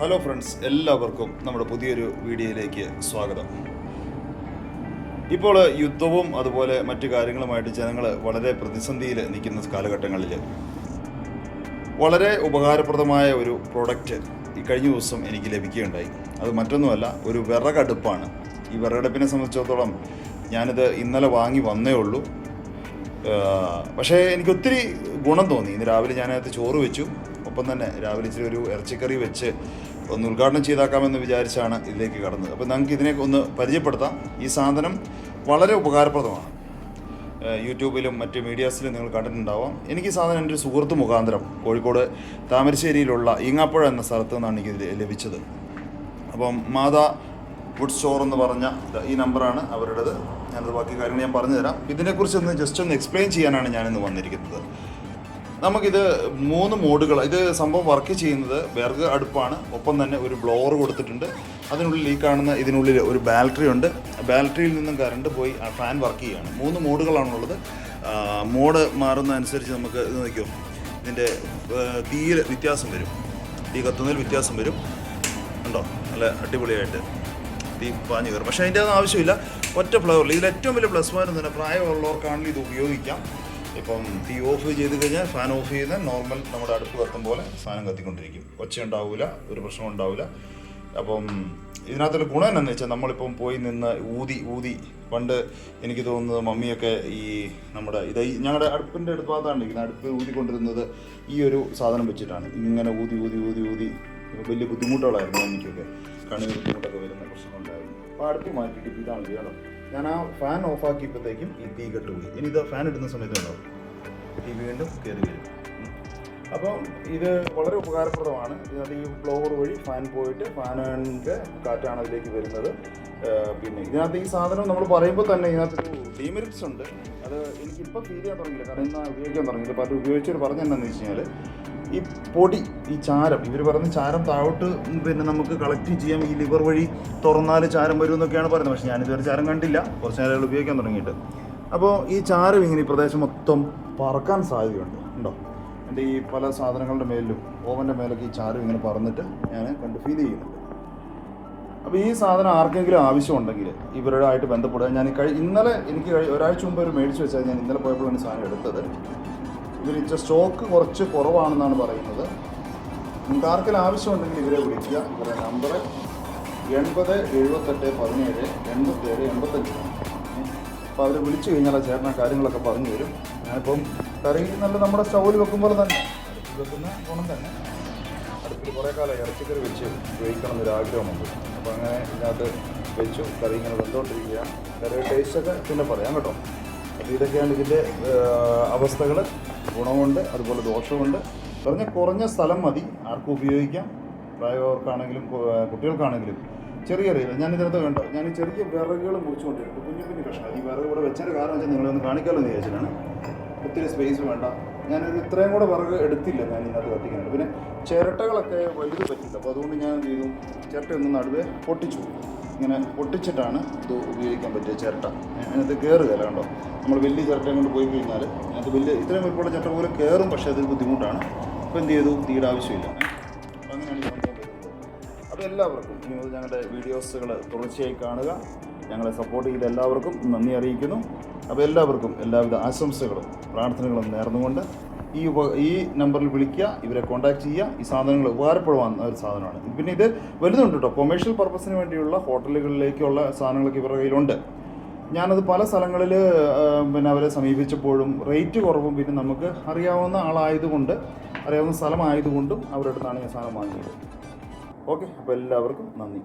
Hello friends, എല്ലാവർക്കും നമ്മുടെ പുതിയൊരു വീഡിയോയിലേക്ക് സ്വാഗതം. ഇപ്പോൾ യുദ്ധവും അതുപോലെ മറ്റു കാര്യങ്ങളുമായിട്ട് ജനങ്ങൾ വളരെ പ്രതിസന്ധിയിൽ നിൽക്കുന്ന കാലഘട്ടങ്ങളിൽ വളരെ ഉപകാരപ്രദമായ ഒരു പ്രൊഡക്റ്റ് ഈ കഴിഞ്ഞ ദിവസം എനിക്ക് ലഭിക്കുകയുണ്ടായി. അത് മറ്റൊന്നുമല്ല, ഒരു വിറകടുപ്പാണ്. ഈ വിറകടുപ്പിനെ സംബന്ധിച്ചിടത്തോളം ഞാനിത് ഇന്നലെ വാങ്ങി വന്നേ ഉള്ളൂ. പക്ഷേ എനിക്ക് ഒത്തിരി ഗുണം തോന്നി. ഇന്ന് രാവിലെ ഞാനകത്ത് ചോറ് വെച്ചു, ഒപ്പം തന്നെ രാവിലെ ഇച്ചിരി ഒരു ഇറച്ചിക്കറി വെച്ച് ഒന്ന് ഉദ്ഘാടനം ചെയ്താക്കാമെന്ന് വിചാരിച്ചാണ് ഇതിലേക്ക് കടന്നത്. അപ്പോൾ നമുക്ക് ഇതിനെ ഒന്ന് പരിചയപ്പെടുത്താം. ഈ സാധനം വളരെ ഉപകാരപ്രദമാണ്. യൂട്യൂബിലും മറ്റ് മീഡിയാസിലും നിങ്ങൾ കണ്ടിട്ടുണ്ടാവാം. എനിക്ക് ഈ സാധനം എൻ്റെ ഒരു സുഹൃത്ത് മുഖാന്തരം കോഴിക്കോട് താമരശ്ശേരിയിലുള്ള ഈങ്ങാപ്പുഴ എന്ന സ്ഥലത്ത് നിന്നാണ് എനിക്ക് ലഭിച്ചത്. അപ്പം മാതാ വുഡ് സ്റ്റോർ എന്ന് പറഞ്ഞ ഈ നമ്പറാണ് അവരുടേത്. ഞാനത് ബാക്കി കാര്യങ്ങൾ ഞാൻ പറഞ്ഞു തരാം. ഇതിനെക്കുറിച്ച് ജസ്റ്റ് ഒന്ന് എക്സ്പ്ലെയിൻ ചെയ്യാനാണ് ഞാനിന്ന് വന്നിരിക്കുന്നത്. നമുക്കിത് 3 മോഡുകൾ. ഇത് സംഭവം വർക്ക് ചെയ്യുന്നത് വിറക് അടുപ്പാണ്. ഒപ്പം തന്നെ ഒരു ബ്ലോവർ കൊടുത്തിട്ടുണ്ട്. അതിനുള്ളിൽ ഈ കാണുന്ന ഇതിനുള്ളിൽ ഒരു ബാറ്ററി ഉണ്ട്. ബാറ്ററിയിൽ നിന്നും കറണ്ട് പോയി ആ ഫാൻ വർക്ക് ചെയ്യുകയാണ്. 3 മോഡുകളാണുള്ളത്. മോഡ് മാറുന്ന അനുസരിച്ച് നമുക്ക് ഇത് നോക്കിയോ, ഇതിൻ്റെ തീയിൽ വ്യത്യാസം വരും, തീ കത്തുന്നതിൽ വ്യത്യാസം വരും. ഉണ്ടോ, നല്ല അടിപൊളിയായിട്ട് തീ പാഞ്ഞു കയറും. പക്ഷേ അതിൻ്റെ ഒന്നും ആവശ്യമില്ല, ഒറ്റ ഫ്ലേവറിൽ. ഇതിൽ ഏറ്റവും വലിയ പ്ലസ് പോയിന്റ് തന്നെ പ്രായമുള്ളവർക്കാണെങ്കിൽ ഇത് ഉപയോഗിക്കാം. ഇപ്പം തീ ഓഫ് ചെയ്ത് കഴിഞ്ഞാൽ ഫാൻ ഓഫ് ചെയ്യുന്ന നോർമൽ നമ്മുടെ അടുപ്പ് കത്തും പോലെ സാധനം കത്തിക്കൊണ്ടിരിക്കും. ഒച്ച ഉണ്ടാവില്ല, ഒരു പ്രശ്നം ഉണ്ടാവില്ല. അപ്പം ഇതിനകത്തൊരു ഗുണം എന്താണെന്ന് വെച്ചാൽ, നമ്മളിപ്പം പോയി നിന്ന് ഊതി പണ്ട് എനിക്ക് തോന്നുന്നത് മമ്മിയൊക്കെ ഈ നമ്മുടെ ഞങ്ങളുടെ അടുപ്പിൻ്റെ അടുത്ത് ഭാഗത്താണ് ഇരിക്കുന്നത്. അടുപ്പ് ഊതിക്കൊണ്ടിരുന്നത് ഈ ഒരു സാധനം വെച്ചിട്ടാണ്. ഇങ്ങനെ ഊതി വലിയ ബുദ്ധിമുട്ടുകളായിരുന്നു എനിക്കൊക്കെ. കണ്ണിന് ബുദ്ധിമുട്ടൊക്കെ വരുന്ന പ്രശ്നങ്ങളുണ്ടായിരുന്നു. അപ്പോൾ അടുപ്പ് മാറ്റിയിട്ട് ഇതാണ് ചെയ്യണം. ഞാൻ ആ ഫാൻ ഓഫാക്കിയപ്പോഴത്തേക്കും ഈ തീ കെട്ടുപോയി. ഇനി ഇത് ഫാൻ ഇടുന്ന സമയത്തുണ്ടാവും തീ വീണ്ടും കയറി വരും. അപ്പോൾ ഇത് വളരെ ഉപകാരപ്രദമാണ്. ഇതിനകത്ത് ഈ ബ്ലോവർ വഴി ഫാൻ പോയിട്ട് ഫാനിൻ്റെ കാറ്റാണ് അതിലേക്ക് വരുന്നത്. പിന്നെ ഇതിനകത്ത് ഈ സാധനം നമ്മൾ പറയുമ്പോൾ തന്നെ ഇതിനകത്തൊരു ഡീമെറിറ്റ്സ് ഉണ്ട്. അത് എനിക്കിപ്പോൾ ഫീൽ ചെയ്യാൻ തുടങ്ങിയില്ല, കാരണം ഇന്ന് ഉപയോഗിക്കാൻ തുടങ്ങിയില്ല. അപ്പോൾ അത് ഉപയോഗിച്ചൊരു പറഞ്ഞെന്താണെന്ന് വെച്ച് കഴിഞ്ഞാൽ, ഈ പൊടി, ഈ ചാരം, ഇവർ പറയുന്ന ചാരം താഴോട്ട് പിന്നെ നമുക്ക് കളക്ട് ചെയ്യാം. ഈ ലിവർ വഴി തുറന്നാൽ ചാരം വരും എന്നൊക്കെയാണ് പറയുന്നത്. പക്ഷേ ഞാനിതുവരെ ചാരം കണ്ടില്ല, കുറച്ച് നേരം ഉപയോഗിക്കാൻ തുടങ്ങിയിട്ട്. അപ്പോൾ ഈ ചാരം ഇങ്ങനെ ഈ പ്രദേശം മൊത്തം പറക്കാൻ സാധ്യതയുണ്ട്. ഉണ്ടോ, എൻ്റെ ഈ പല സാധനങ്ങളുടെ മേലിലും ഓവൻ്റെ മേലൊക്കെ ഈ ചാരം ഇങ്ങനെ പറന്നിട്ട് ഞാൻ കണ്ട് ഫീൽ ചെയ്യുന്നുണ്ട്. അപ്പോൾ ഈ സാധനം ആർക്കെങ്കിലും ആവശ്യമുണ്ടെങ്കിൽ ഇവരുടെ ആയിട്ട് ബന്ധപ്പെടുക. ഞാൻ ഇന്നലെ എനിക്ക് ഒരാഴ്ച മുമ്പ് ഒരു മേടിച്ച് വെച്ചാൽ ഞാൻ ഇന്നലെ പോയപ്പോഴാണ് സാധനം എടുത്തത്. ഇവർ സ്റ്റോക്ക് കുറച്ച് കുറവാണെന്നാണ് പറയുന്നത്. നിങ്ങൾക്ക് ആർക്കെങ്കിലും ആവശ്യമുണ്ടെങ്കിൽ ഇവരെ വിളിക്കുക. ഇവരുടെ നമ്പർ 80 78 17 87 85. അപ്പോൾ അവർ വിളിച്ചു കഴിഞ്ഞാൽ ആ ചേട്ടൻ കാര്യങ്ങളൊക്കെ പറഞ്ഞു തരും. ഞാനിപ്പം കറി നല്ല നമ്മുടെ സ്റ്റൗവിൽ വെക്കുമ്പോൾ തന്നെ അടുപ്പിൽ വെക്കുന്ന ഗുണം തന്നെ. അടുപ്പിൽ കുറേ കാലം ഇറച്ചിക്കറി വെച്ച് ഉപയോഗിക്കണം എന്നൊരു ആഗ്രഹമുണ്ട്. അപ്പോൾ അങ്ങനെ ഇതിനകത്ത് വെച്ചു കറി ഇങ്ങനെ വെന്തോണ്ടിരിക്കുകയാണ്. കറിയുടെ ടേസ്റ്റൊക്കെ പിന്നെ പറയാം കേട്ടോ. അപ്പോൾ ഇതൊക്കെയാണ് ഇതിൻ്റെ അവസ്ഥകൾ. ഗുണമുണ്ട്, അതുപോലെ ദോഷമുണ്ട്. കുറഞ്ഞ സ്ഥലം മതി, ആർക്കും ഉപയോഗിക്കാം. പ്രായവർക്കാണെങ്കിലും കുട്ടികൾക്കാണെങ്കിലും. ചെറിയ ഞാൻ ഇതിനകത്ത് കണ്ടോ, ഞാൻ ഈ ചെറിയ വിറകുകൾ മുറിച്ചുകൊണ്ടിരുന്നു, കുഞ്ഞു കഷ്ണം. ഈ വിറക് ഇവിടെ വെച്ചതിൻ്റെ കാരണം വെച്ചാൽ നിങ്ങളൊന്ന് കാണിക്കാമല്ലോ എന്ന് വിചാരിച്ചിട്ടാണ്. ഒത്തിരി സ്പേസ് വേണ്ട. ഞാനൊരു ഇത്രയും കൂടെ വിറക് എടുത്തില്ല ഞാൻ ഇതിനകത്ത് കത്തിക്കുന്നുണ്ട്. പിന്നെ ചിരട്ടകളൊക്കെ വലുത് പറ്റില്ല. അപ്പോൾ അതുകൊണ്ട് ഞാൻ എന്ത് ചെയ്തു, ചിരട്ടയൊന്നും നടുവേ പൊട്ടിച്ചു. ഇങ്ങനെ പൊട്ടിച്ചിട്ടാണ് ഇത് ഉപയോഗിക്കാൻ പറ്റിയ ചിരട്ട. അതിനകത്ത് കയറുകയല്ല, കണ്ടോ. നമ്മൾ വലിയ ചിരട്ടയും കൊണ്ട് പോയി കഴിഞ്ഞാൽ അതിനകത്ത് ഇത്രയും വലിപ്പമുള്ള ചിരട്ട പോലും കയറും. പക്ഷേ അത് ബുദ്ധിമുട്ടാണ്. അപ്പോൾ എന്ത് ചെയ്തു, തീയുടെ ആവശ്യമില്ല. അപ്പോൾ അങ്ങനെയാണ് ഈ സംഭവം വരുന്നത്. അപ്പോൾ എല്ലാവർക്കും ഇനി മുതൽ ഞങ്ങളുടെ വീഡിയോസുകൾ തുടർച്ചയായി കാണുക. ഞങ്ങളെ സപ്പോർട്ട് ചെയ്ത എല്ലാവർക്കും നന്ദി അറിയിക്കുന്നു. അപ്പോൾ എല്ലാവർക്കും എല്ലാവിധ ആശംസകളും പ്രാർത്ഥനകളും നേർന്നുകൊണ്ട് ഈ നമ്പറിൽ വിളിക്കുക, ഇവരെ കോൺടാക്ട് ചെയ്യുക. ഈ സാധനങ്ങൾ ഉപകാരപ്പെടുവാന്ന ഒരു സാധനമാണ്. പിന്നെ ഇത് വലുതുണ്ട് കേട്ടോ. കൊമേഴ്ഷ്യൽ പർപ്പസിന് വേണ്ടിയുള്ള ഹോട്ടലുകളിലേക്കുള്ള സാധനങ്ങളൊക്കെ ഇവരുടെ കയ്യിലുണ്ട്. ഞാനത് പല സ്ഥലങ്ങളിൽ പിന്നെ അവരെ സമീപിച്ചപ്പോഴും റേറ്റ് കുറവും, പിന്നെ നമുക്ക് അറിയാവുന്ന ആളായതുകൊണ്ട്, അറിയാവുന്ന സ്ഥലമായതുകൊണ്ടും അവരുടെ അടുത്താണ് ഞാൻ സാധനം വാങ്ങിയത്. ഓക്കെ, അപ്പോൾ എല്ലാവർക്കും നന്ദി.